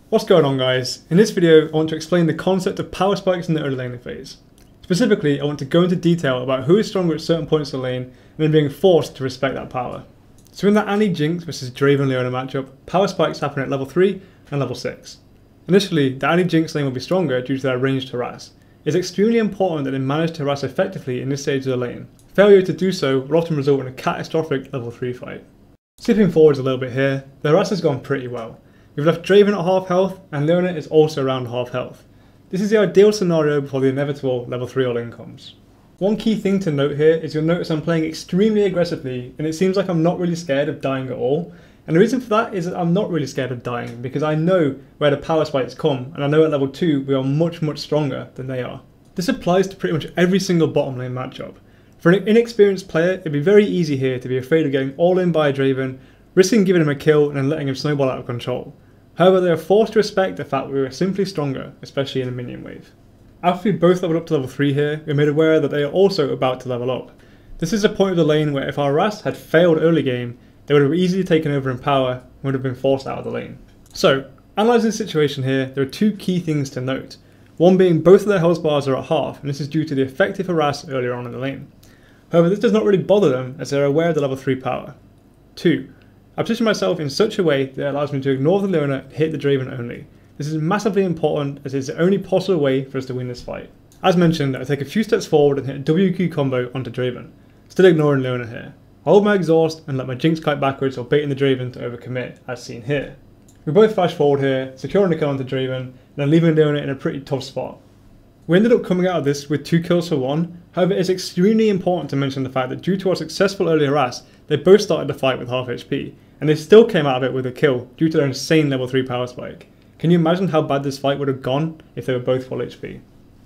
What's going on, guys? In this video I want to explain the concept of power spikes in the early laning phase. Specifically, I want to go into detail about who is stronger at certain points of the lane and then being forced to respect that power. So in the Annie Jinx vs Draven Leona matchup, power spikes happen at level 3 and level 6. Initially, the Annie Jinx lane will be stronger due to their ranged harass. It's extremely important that they manage to harass effectively in this stage of the lane. Failure to do so will often result in a catastrophic level 3 fight. Skipping forwards a little bit here, the harass has gone pretty well. We've left Draven at half health, and Leona is also around half health. This is the ideal scenario before the inevitable level 3 all-in comes. One key thing to note here is you'll notice I'm playing extremely aggressively, and it seems like I'm not really scared of dying at all. And the reason for that is that I'm not really scared of dying, because I know where the power spikes come, and I know at level 2 we are much stronger than they are. This applies to pretty much every single bottom lane matchup. For an inexperienced player, it'd be very easy here to be afraid of getting all in by a Draven, risking giving him a kill and then letting him snowball out of control. However, they are forced to respect the fact that we are simply stronger, especially in a minion wave. After we both leveled up to level 3 here, we're made aware that they are also about to level up. This is a point of the lane where if our harass had failed early game, they would have easily taken over in power and would have been forced out of the lane. So, analysing the situation here, there are two key things to note. One being both of their health bars are at half, and this is due to the effective harass earlier on in the lane. However, this does not really bother them as they are aware of the level 3 power. 2. I position myself in such a way that allows me to ignore the Leona and hit the Draven only. This is massively important as it is the only possible way for us to win this fight. As mentioned, I take a few steps forward and hit a WQ combo onto Draven, still ignoring Leona here. I hold my exhaust and let my Jinx kite backwards or baiting the Draven to overcommit, as seen here. We both flash forward here, securing the kill onto Draven, and then leaving Leona in a pretty tough spot. We ended up coming out of this with 2 kills for 1, however it's extremely important to mention the fact that due to our successful early harass, they both started the fight with half HP. And they still came out of it with a kill due to their insane level 3 power spike. Can you imagine how bad this fight would have gone if they were both full HP?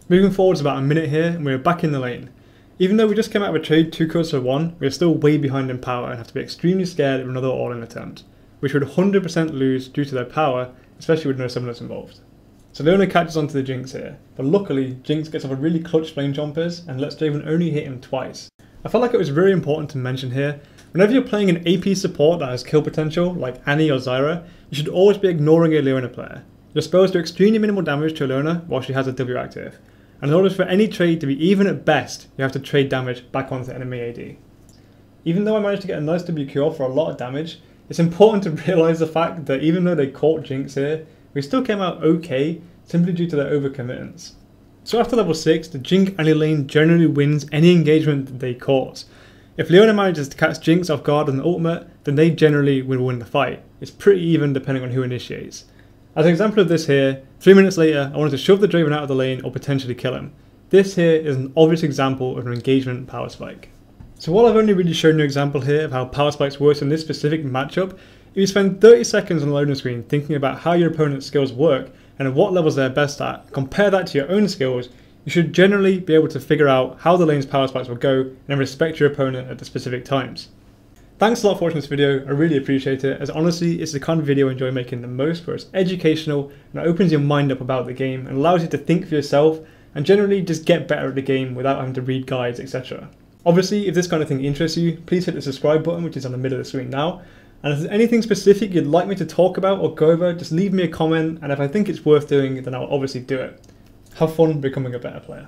Moving forwards about a minute here and we are back in the lane. Even though we just came out of a trade 2 kills for 1, we are still way behind in power and have to be extremely scared of another all-in attempt, which would 100% lose due to their power, especially with no summoners involved. So Leona catches onto the Jinx here, but luckily Jinx gets off a really clutch flame chompers and lets Draven only hit him twice. I felt like it was very important to mention here, whenever you're playing an AP support that has kill potential, like Annie or Zyra, you should always be ignoring a Leona player. Your spells do extremely minimal damage to Leona while she has a W active, and in order for any trade to be even at best, you have to trade damage back onto enemy AD. Even though I managed to get a nice WQ off for a lot of damage, it's important to realise the fact that even though they caught Jinx here, we still came out okay, simply due to their overcommittance. So after level 6, the Jinx Annie lane generally wins any engagement that they cause. If Leona manages to catch Jinx off guard on the ultimate, then they generally will win the fight. It's pretty even depending on who initiates. As an example of this here, 3 minutes later I wanted to shove the Draven out of the lane or potentially kill him. This here is an obvious example of an engagement power spike. So while I've only really shown you an example here of how power spikes work in this specific matchup, if you spend 30 seconds on the loading screen thinking about how your opponent's skills work and at what levels they're best at, compare that to your own skills, you should generally be able to figure out how the lane's power spikes will go and then respect your opponent at the specific times. Thanks a lot for watching this video, I really appreciate it, as honestly it's the kind of video I enjoy making the most, where it's educational and it opens your mind up about the game and allows you to think for yourself and generally just get better at the game without having to read guides, etc. Obviously, if this kind of thing interests you, please hit the subscribe button, which is on the middle of the screen now. And if there's anything specific you'd like me to talk about or go over, just leave me a comment, and if I think it's worth doing, then I'll obviously do it. Have fun becoming a better player.